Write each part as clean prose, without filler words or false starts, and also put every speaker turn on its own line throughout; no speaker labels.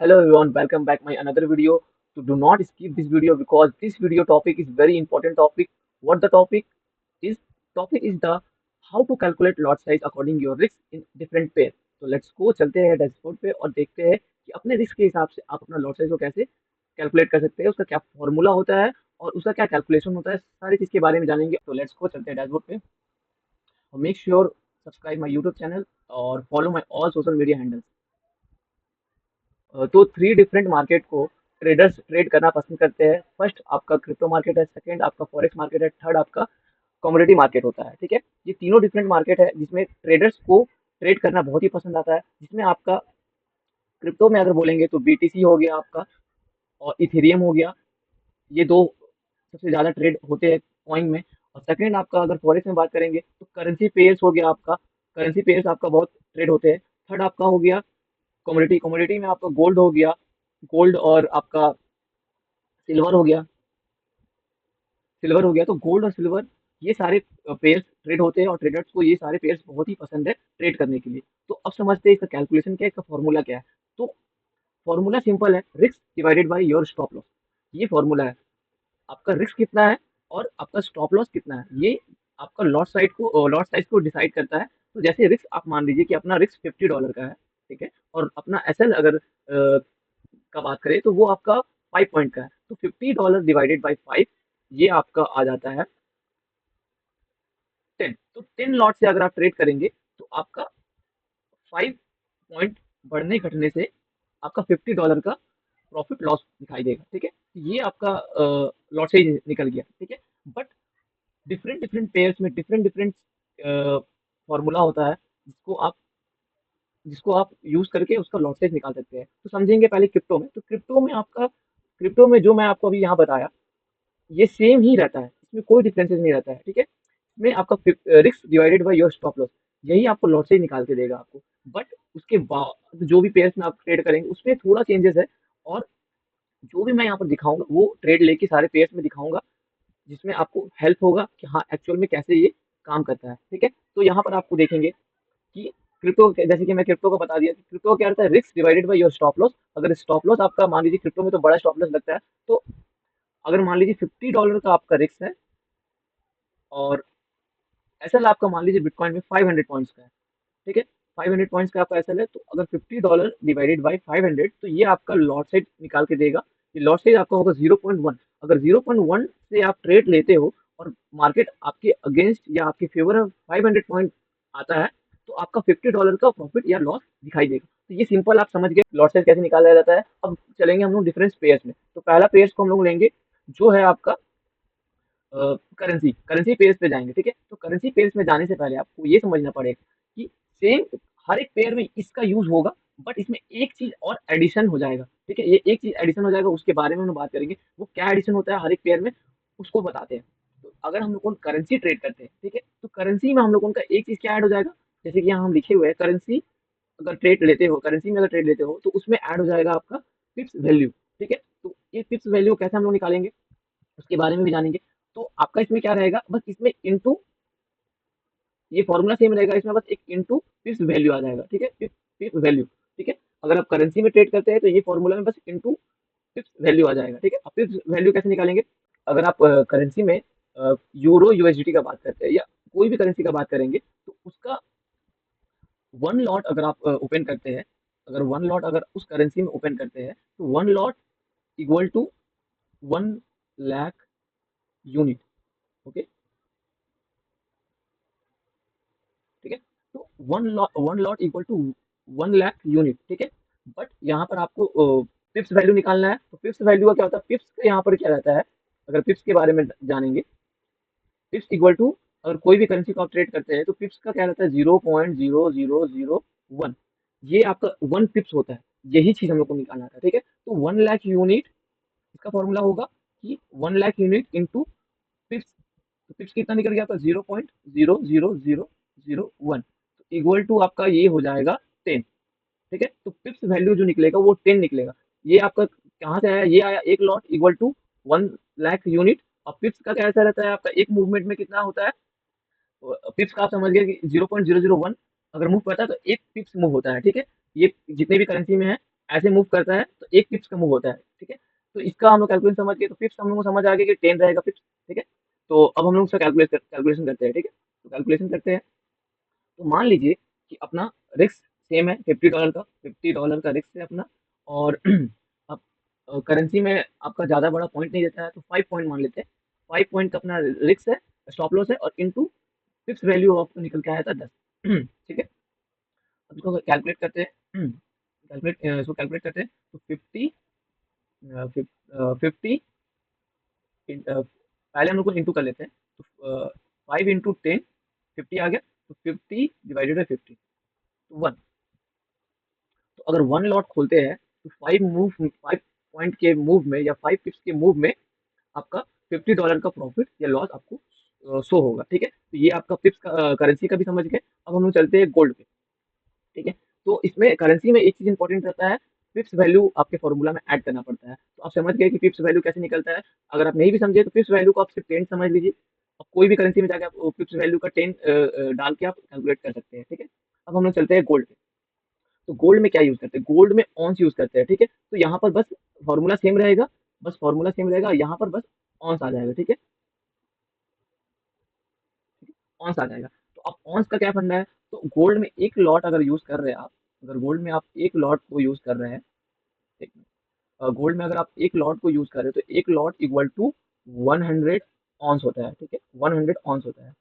Hello everyone, welcome back my another video. So do not skip this video because this video topic is very important topic. What the is? Topic is the how to calculate lot size according your risk in different pair. तो let's go चलते हैं dashboard पे और देखते हैं कि अपने risk के हिसाब से आप अपना लॉट साइज को कैसे कैलकुलेट कर सकते हैं, उसका क्या फॉर्मूला होता है और उसका क्या कैलकुलेशन होता है, सारी चीज के बारे में जानेंगे। तो लेट्स गो चलते हैं डैशबोर्ड पे और make sure subscribe my YouTube channel और follow my all social media handles. तो थ्री डिफरेंट मार्केट को ट्रेडर्स ट्रेड करना पसंद करते हैं। फर्स्ट आपका क्रिप्टो मार्केट है, सेकंड आपका फॉरेक्स मार्केट है, थर्ड आपका कमोडिटी मार्केट होता है। ठीक है, ये तीनों डिफरेंट मार्केट है जिसमें ट्रेडर्स को ट्रेड करना बहुत ही पसंद आता है। जिसमें आपका क्रिप्टो में अगर बोलेंगे तो बीटीसी हो गया आपका और इथेरियम हो गया, ये दो सबसे ज़्यादा ट्रेड होते हैं कॉइन में। और सेकंड आपका अगर फॉरेक्स में बात करेंगे तो करेंसी पेयर्स हो गया आपका, करेंसी पेयर्स आपका बहुत ट्रेड होते हैं। थर्ड आपका हो गया कमोडिटी, कमोडिटी में आपका गोल्ड हो गया, गोल्ड और आपका सिल्वर हो गया, सिल्वर हो गया। तो गोल्ड और सिल्वर ये सारे पेयर्स ट्रेड होते हैं और ट्रेडर्स को ये सारे पेयर्स बहुत ही पसंद है ट्रेड करने के लिए। तो अब समझते हैं इसका कैलकुलेशन क्या है, इसका फॉर्मूला क्या है। तो फॉर्मूला सिंपल है, risk divided by your stop loss. ये फॉर्मूला है, आपका रिस्क कितना है और आपका स्टॉप लॉस कितना है, ये आपका लॉट साइज को डिसाइड करता है। तो जैसे रिस्क आप मान लीजिए कि अपना रिस्क $50 का है, ठीक है, और अपना एसएल अगर का बात करें तो वो आपका 5 पॉइंट का है। तो $50 डिवाइडेड बाई 5 ये आपका आ जाता है 10। तो 10 लॉट से अगर आप ट्रेड करेंगे तो आपका 5 पॉइंट बढ़ने घटने से आपका $50 का प्रॉफिट लॉस दिखाई देगा। ठीक है, ये आपका लॉट से निकल गया। ठीक है, बट डिफरेंट डिफरेंट पेयर्स में डिफरेंट डिफरेंट फॉर्मूला होता है जिसको आप यूज करके उसका लॉसेज निकाल सकते हैं। तो समझेंगे पहले क्रिप्टो में। तो क्रिप्टो में जो मैं आपको अभी यहाँ बताया ये सेम ही रहता है, इसमें कोई डिफरेंसेस नहीं रहता है। ठीक है, इसमें आपका risk divided by your stop loss यही आपको लॉसेज निकाल के देगा आपको। बट उसके बाद जो भी पेयर्स में आप ट्रेड करेंगे उसमें थोड़ा चेंजेस है। और जो भी मैं यहाँ पर दिखाऊंगा वो ट्रेड लेके सारे पेयर्स में दिखाऊंगा, जिसमें आपको हेल्प होगा कि हाँ एक्चुअल में कैसे ये काम करता है। ठीक है, तो यहाँ पर आपको देखेंगे कि क्रिप्टो, जैसे कि मैं क्रिप्टो को बता दिया कि क्रिप्टो क्या रहता है, risk divided by your stop loss. अगर स्टॉप लॉस आपका मान लीजिए क्रिप्टो में तो बड़ा स्टॉप लॉस लगता है, तो अगर मान लीजिए $50 का आपका रिस्क है और एसएल आपका मान लीजिए बिटकॉइन में 500 पॉइंट्स का है। ठीक है, 500 पॉइंट्स का आपका एसएल है, तो अगर $50 डिवाइडेड बाई 500 तो ये आपका लॉट साइज निकाल के देगा। ये लॉट साइज आपका होगा 0.1। अगर 0.1 से आप ट्रेड लेते हो और मार्केट आपके अगेंस्ट या आपके फेवर में 500 पॉइंट आता है तो आपका $50 का प्रॉफिट या लॉस दिखाई देगा। तो ये सिंपल आप समझ गए लॉट साइज कैसे निकाला जाता है। अब चलेंगे हम लोग डिफरेंस पेयर्स में। तो पहला पेयर्स को हम लोग लेंगे जो है आपका करेंसी, करेंसी पेयर्स पे जाएंगे। ठीक है, तो करेंसी पेयर्स में जाने से पहले आपको ये समझना पड़ेगा कि सेम हर एक पेयर में इसका यूज होगा, बट इसमें एक चीज और एडिशन हो जाएगा। ठीक है, ये एक चीज एडिशन हो जाएगा, उसके बारे में हम लोग बात करेंगे। वो क्या एडिशन होता है हर एक पेयर में, उसको बताते हैं। तो अगर हम लोग करेंसी ट्रेड करते हैं, ठीक है, तो करेंसी में हम लोगों का एक चीज क्या ऐड हो जाएगा, जैसे कि यहाँ हम लिखे हुए हैं करेंसी, अगर ट्रेड लेते हो करेंसी में अगर ट्रेड लेते हो तो उसमें ऐड हो जाएगा आपका फिक्स वैल्यू। ठीक है, तो ये फिक्स वैल्यू कैसे हम लोग निकालेंगे उसके बारे में भी जानेंगे। तो आपका इसमें क्या रहेगा, बस इसमें इनटू, ये फॉर्मूला सेम रहेगा, इसमें बस एक इनटू फिक्स वैल्यू आ जाएगा। ठीक है, फिक्स वैल्यू। ठीक है, अगर आप करेंसी में ट्रेड करते हैं तो ये फॉर्मूला में बस इनटू फिक्स वैल्यू आ जाएगा। ठीक है, अब फिक्स वैल्यू कैसे निकालेंगे, अगर आप करेंसी में यूरो यूएसडीटी का बात करते हैं या कोई भी करेंसी का बात करेंगे तो उसका वन लॉट अगर आप ओपन करते हैं, अगर वन लॉट अगर उस करेंसी में ओपन करते हैं तो one lot equal to 1 lakh unit. Okay, ठीक है, तो one lot equal to 1 lakh unit. ठीक है, बट यहाँ पर आपको पिप्स वैल्यू निकालना है। तो पिप्स वैल्यू का क्या होता है, पिप्स का यहाँ पर क्या रहता है, अगर पिप्स के बारे में जानेंगे, पिप्स इक्वल टू, अगर कोई भी करेंसी को आप ट्रेड करते हैं तो पिप्स का क्या रहता है, 0.0001। ये आपका 1 पिप्स होता है, यही चीज हम लोग को निकालना था। ठीक है, तो 1 लाख यूनिट, इसका फॉर्मूला होगा कि 1 लाख यूनिट इंटू पिप्स। तो पिप्स कितना निकल गया आपका, 0.00001, इक्वल टू आपका ये हो जाएगा 10। ठीक है, तो पिप्स वैल्यू जो निकलेगा वो 10 निकलेगा। ये आपका कहाँ से आया, ये आया एक lot equal to 1 lakh unit. और पिप्स का कैसा रहता है आपका, एक मूवमेंट में कितना होता है, पिप्स का आप समझ गए कि 0.001 अगर मूव करता है तो एक पिप्स मूव होता है। ठीक है, ये जितने भी करेंसी में है ऐसे मूव करता है तो 1 पिप्स का मूव होता है, ठीक है? तो इसका हम लोग कैलकुलेशन समझ गए, तो पिप्स हम लोग को समझ आ गया कि 10 रहेगा पिप्स, ठीक है? तो अब हम लोग उसका कैलकुलेशन करते हैं, ठीक है? तो कैलकुलेशन करते हैं, तो मान लीजिए कि अपना रिस्क सेम है $50 का, $50 का रिस्क है अपना, और अब करेंसी में आपका ज़्यादा बड़ा पॉइंट नहीं देता है, तो 5 पॉइंट मान लेते हैं। 5 पॉइंट का अपना रिस्क है, स्टॉप लॉस है, और इनटू फिक्स वैल्यू आपको निकल के आया था 10। ठीक है? अब इसको कैलकुलेट करते हैं, इसको कैलकुलेट करते हैं, तो 50 पहले हम लोग को इंटू कर लेते हैं, तो 5 × 10 50 आ गया, तो 50 डिवाइडेड बाई 50 तो 1। तो अगर 1 लॉट खोलते हैं तो 5 पॉइंट के मूव में या 5 पिप्स के मूव में आपका $50 का प्रॉफिट या लॉस आपको शो होगा, ठीक है? तो ये आपका पिप्स का करेंसी का भी समझ गए। अब हम लोग चलते हैं गोल्ड पे, ठीक है? तो इसमें करेंसी में एक चीज़ इंपॉर्टेंट रहता है, पिप्स वैल्यू आपके फॉर्मूला में ऐड करना पड़ता है। तो आप समझ गए कि पिप्स वैल्यू कैसे निकलता है। अगर आप नहीं भी समझे तो पिप्स वैल्यू को आप सिर्फ 10 समझ लीजिए। अब कोई भी करेंसी में जाके आप पिप्स वैल्यू का 10 डाल के आप कैलकुलेट कर सकते हैं, ठीक है? अब हम लोग चलते हैं गोल्ड पे। तो गोल्ड में क्या यूज़ करते हैं? गोल्ड में ऑन्स यूज़ करते हैं, ठीक है? तो यहाँ पर बस फॉर्मूला सेम रहेगा, यहाँ पर बस ऑन्स आ जाएगा, ठीक है? ऑन्स आ जाएगा। तो अब ऑन्स का क्या फंडा है? तो गोल्ड में 1 लॉट अगर यूज़ कर रहे हैं आप, अगर गोल्ड में आप 1 लॉट को यूज़ कर रहे हैं, एक गोल्ड में अगर आप 1 लॉट को यूज़ कर रहे हो, तो 1 लॉट इक्वल टू 100 ऑन्स होता है, ठीक है? 100 ऑन्स होता है,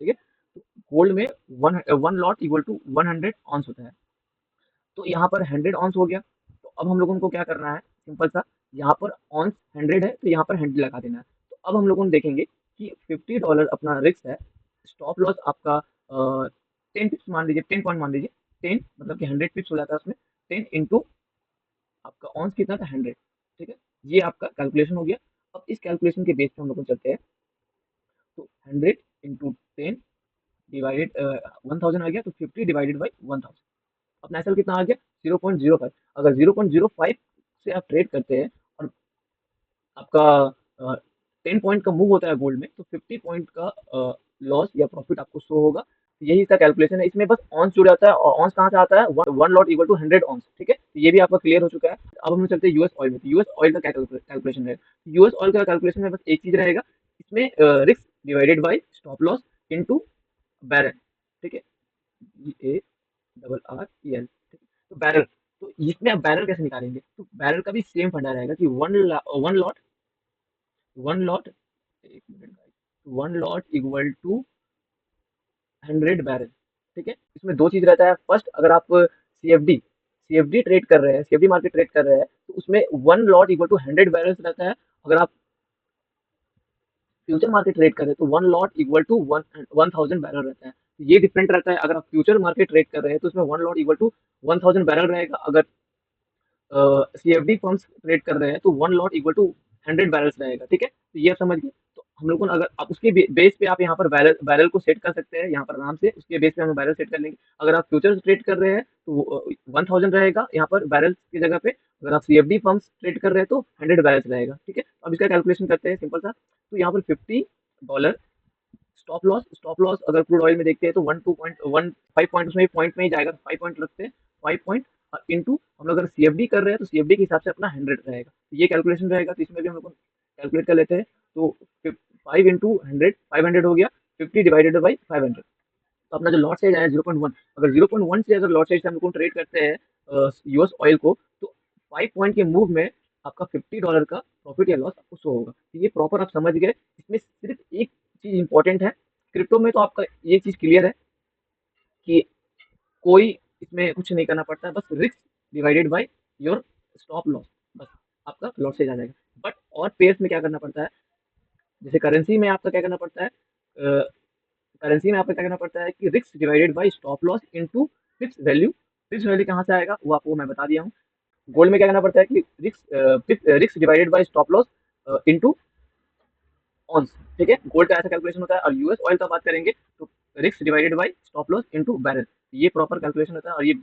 ठीक है? तो गोल्ड में 1 लॉट इक्वल टू 100 ऑन्स होता है। तो यहाँ पर 100 ऑन्स हो गया। तो अब हम लोगों को क्या करना है, सिंपल सा, यहाँ पर ऑन्स 100 है तो यहाँ पर 100 लगा देना है। तो अब हम लोगों ने देखेंगे कि $50 अपना रिस्क है, स्टॉप लॉस आपका 10 पिप्स मान लीजिए, 10 पॉइंट मान लीजिए, 10 मतलब कि 100 पिप्स हो जाता है उसमें, 10 इंटू आपका ऑन्स कितना था, 100, ठीक है? ये आपका कैलकुलेशन हो गया। अब इस कैलकुलेशन के बेस पे हम लोग चलते हैं, तो 100 इंटू 10 डिवाइडेड 1000 आ गया, तो 50 डिवाइडेड बाई 1000। अपना एसएल कितना आ गया, 0.05। अगर 0.05 से आप ट्रेड करते हैं और आपका 10 पॉइंट का मूव होता है गोल्ड में, तो 50 पॉइंट का लॉस या प्रॉफिट आपको शो होगा। तो यही इसका कैलकुलेशन है। इसमें बस ऑन्स जुड़ जाता है, और ऑन्स कहाँ से आता है, वन लॉट इक्वल टू 100 ऑन्स, ठीक है? तो ये भी आपका क्लियर हो चुका है। अब हम लोग चलते हैं यूएस ऑयल में। तो यूएस ऑयल का क्या कैलकुलेशन है? यूएस ऑयल का कैलकुलेशन में बस एक चीज रहेगा, इसमें risk divided by stop loss into barrel, ठीक है? BARREL, ठीक है? तो बैरल, तो इसमें आप बैरल कैसे निकालेंगे? तो बैरल का भी सेम फंडा रहेगा कि वन लॉट, एक मिनट भाई, one lot equal to 100 barrel, ठीक है? इसमें दो चीज रहता है। फर्स्ट, अगर आप सीएफडी ट्रेड कर रहे हैं, सीएफडी मार्केट ट्रेड कर रहे हैं, तो उसमें one lot equal to 100 barrels रहता है। अगर आप फ्यूचर मार्केट ट्रेड कर रहे हैं तो one lot equal to 1000 barrel रहता है। तो ये डिफरेंट रहता है। अगर आप फ्यूचर मार्केट ट्रेड कर रहे हैं तो उसमें one lot equal to 1000 barrel रहेगा। अगर सीएफडी फर्म्स ट्रेड कर रहे हैं तो one lot equal to 100 barrels रहेगा, ठीक है? तो ये आप समझ गए। तो हम लोगों ने, अगर आप उसके बेस पे आप यहाँ पर बैरल बैरल को सेट कर सकते हैं, यहाँ पर आराम से उसके बेस पे हम बैरल सेट कर लेंगे। अगर आप फ्यूचर्स ट्रेड कर रहे हैं तो 1000 रहेगा यहाँ पर बैरल की जगह पे। अगर आप सीएफडी फर्म्स ट्रेड कर रहे हैं तो 100 बैरल्स रहेगा, ठीक है? अब इसका कैलकुलेशन करते हैं सिंपल सा। तो यहाँ पर $50 स्टॉप लॉस अगर क्रूड ऑयल में देखते हैं तो 5 पॉइंट, उसमें पॉइंट में ही जाएगा, 5 पॉइंट रखते हैं, 5 पॉइंट इंटू हम लोग अगर सीएफडी कर रहे हैं तो सीएफडी के हिसाब से अपना 100 रहेगा। तो ये कैलकुलेशन रहेगा। तो इसमें भी हम लोग कैलकुलेट कर लेते हैं। तो 5 × 100, 500 हो गया, 50 डिवाइडेड बाई 500। तो अपना जो लॉट साइज आया 0.1, अगर 0.1 से अगर लॉट साइज से हम लोग ट्रेड करते हैं यूएस ऑयल को, तो 5 पॉइंट के मूव में आपका $50 का प्रॉफिट या लॉस आपको शो होगा। तो ये प्रॉपर आप समझ गए। इसमें सिर्फ एक चीज इंपॉर्टेंट है, क्रिप्टो में तो आपका ये चीज क्लियर है कि कोई इसमें कुछ नहीं करना पड़ता है, बस risk divided by your stop loss, बस आपका लॉस से आ जाएगा। बट और पेयर्स में क्या करना पड़ता है, जैसे करेंसी में आपका क्या करना पड़ता है, करेंसी में आपका क्या करना पड़ता है कि risk divided by stop loss into fix value. Fix value कहाँ से आएगा वो आपको मैं बता दिया हूँ। गोल्ड में क्या करना पड़ता है कि risk divided by stop loss into ounce, ठीक है? गोल्ड का ऐसा कैलकुलेशन होता है। और यूएस ऑयल का बात करेंगे तो risk divided by stop loss into barrel, ये प्रॉपर कैलकुलेशन होता है। और ये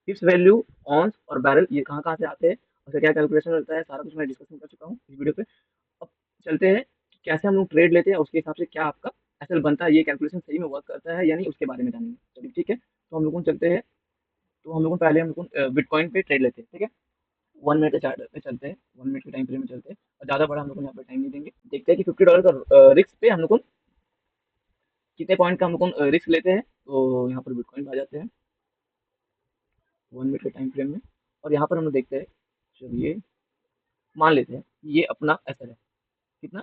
फिक्स वैल्यू, ऑन्स और बैरल ये कहाँ कहाँ से आते हैं, उसका क्या कैलकुलेशन होता है, सारा कुछ मैं डिस्कशन कर चुका हूँ इस वीडियो पे। अब चलते हैं कि कैसे हम लोग ट्रेड लेते हैं, उसके हिसाब से क्या आपका एसएल बनता है, ये कैलकुलेशन सही में वर्क करता है या नहीं, उसके बारे में जानेंगे। चलिए ठीक है, तो हम लोग चलते हैं तो हम लोग पहले हम लोग बिटकॉइन पे ट्रेड लेते हैं, ठीक है। 1 मिनट के चार्ट पे चलते हैं, 1 मिनट के टाइम फ्रेम में चलते हैं, और ज़्यादा बड़ा हम लोग यहाँ पे टाइम नहीं देंगे। देखते हैं कि $50 का रिस्क पे हम लोग कितने पॉइंट का हम लोग रिस्क लेते हैं। तो यहाँ पर बिटकॉइन पे आ जाते हैं 1 मिनट के टाइम फ्रेम में, और यहाँ पर हम लोग देखते हैं, चलिए मान लेते हैं ये अपना एसएल है, कितना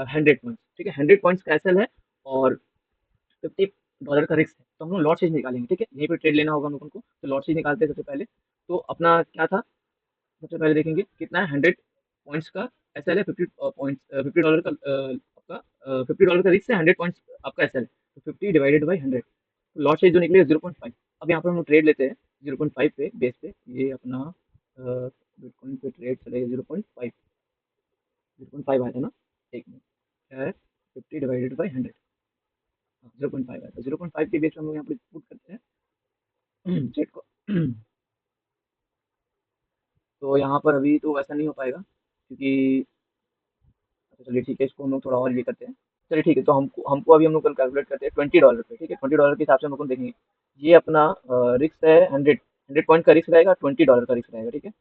100 पॉइंट्स, ठीक है। 100 पॉइंट्स का एसएल है और $50 का रिस्क है, तो हम लोग लॉट चीज निकालेंगे, ठीक है। यहीं पे ट्रेड लेना होगा हम लोगों को, तो लॉट चीज निकालते हैं सबसे पहले। तो अपना क्या था, सबसे पहले देखेंगे कितना है। 100 पॉइंट्स का एसएल है, 50 पॉइंट्स, $50 का आपका $50 का रिस्क है, 100 पॉइंट्स आपका एसएल है, तो 50/100, तो लॉट साइज जो निकले 0.5। अब यहाँ पर हम लोग ट्रेड लेते हैं 0.5 पे बेस पे, ये अपना बिटकॉइन पे ट्रेड चलेगा 0.5 आया था ना, एक मिनट, क्या है 50/100, 0.5 आया था। 0.5 के बेस पे हम लोग यहाँ पर पुट करते हैं ट्रेड को। तो यहाँ पर अभी तो वैसा नहीं हो पाएगा, क्योंकि अच्छा चलिए ठीक है, इसको हम लोग थोड़ा और ये करते हैं। चलिए ठीक है, तो हमको हमको अभी हम लोग कल कैलकुलेट करते हैं $20 पे, ठीक है। $20 के हिसाब से हम लोग को देखेंगे, ये अपना रिस्क है 100 पॉइंट का रिस्क रहेगा, $20 का रिस्क रहेगा, ठीक है।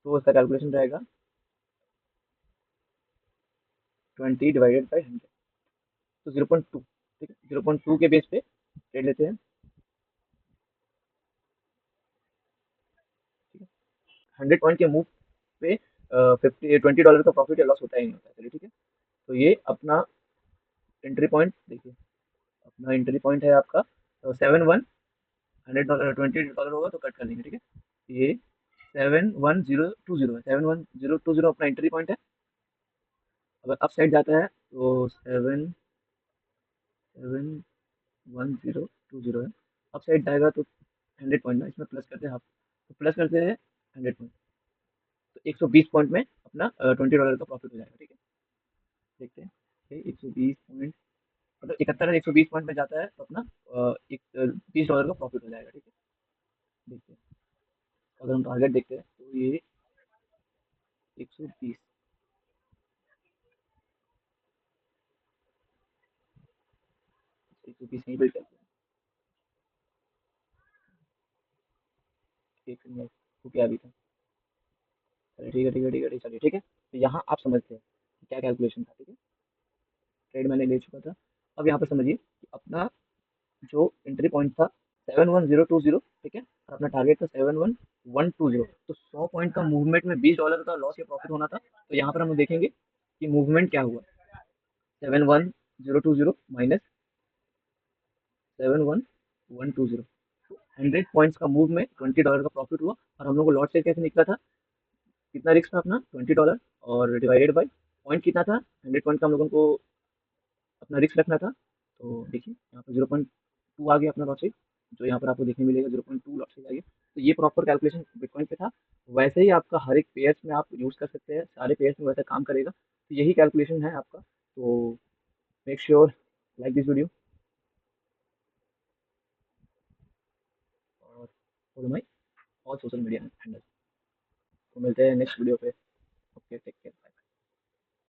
तो उसका कैलकुलेशन रहेगा 20/100, तो 0.2, ठीक है। 0.2 के बेस पे ट्रेड लेते हैं, 100 पॉइंट के मूव पे 20 $20 का प्रॉफिट या लॉस होता ही नहीं होता है, चलिए ठीक है। तो ये अपना एंट्री पॉइंट देखिए, अपना एंट्री पॉइंट है आपका, तो 7 1, $100 $20 होगा तो कट कर देंगे, ठीक है। ये 71020 है, 71020 अपना एंट्री पॉइंट है। अगर अप साइड जाता है तो 71020 है, अप साइड जाएगा तो 100 पॉइंट ना, इसमें प्लस करते हैं हाफ, तो प्लस करते हैं 100 पॉइंट, तो 120 पॉइंट में अपना $20 का प्रॉफिट हो जाएगा, ठीक है। देखते हैं, 120 पॉइंट, मतलब 71 120 पॉइंट में जाता है तो अपना एक $20 का प्रॉफिट हो जाएगा, ठीक है। देखते हैं, अगर हम टारगेट देखते हैं तो ये 120, 120 यहीं पर करते हैं, एक मिनट तो क्या अभी था, चलिए ठीक है ठीक है ठीक है ठीक है, चलिए ठीक है। तो यहाँ आप समझते हैं कि क्या कैलकुलेशन था, ठीक है। ट्रेड मैंने ले चुका था। अब यहाँ पर समझिए कि अपना जो एंट्री पॉइंट था 71020, ठीक है, और अपना टारगेट था 71120, तो 100 पॉइंट का मूवमेंट में $20 का लॉस या प्रॉफिट होना था। तो यहाँ पर हम देखेंगे कि मूवमेंट क्या हुआ, 71020 माइनस 71120, 100 पॉइंट्स का मूव में $20 का प्रॉफिट हुआ, और हम लोग को लॉट से कैसे निकला था, कितना रिस्क था अपना $20, और डिवाइडेड बाई पॉइंट कितना था, 100 पॉइंट का हम लोगों को अपना रिस्क रखना था। तो देखिए यहाँ पर 0.2 आ गया अपना लॉस, जो यहाँ पर आपको देखने मिलेगा 0.2 लॉस आ गया। तो ये प्रॉपर कैलकुलेशन बिटकॉइन पे था। वैसे ही आपका हर एक पेयर्स में आप यूज़ कर सकते हैं, सारे पेयर्स में वैसे काम करेगा, तो यही कैलकुलेशन है आपका। तो make sure like this video और follow my all social media handle. तो मिलते हैं नेक्स्ट वीडियो पे। Okay, take care.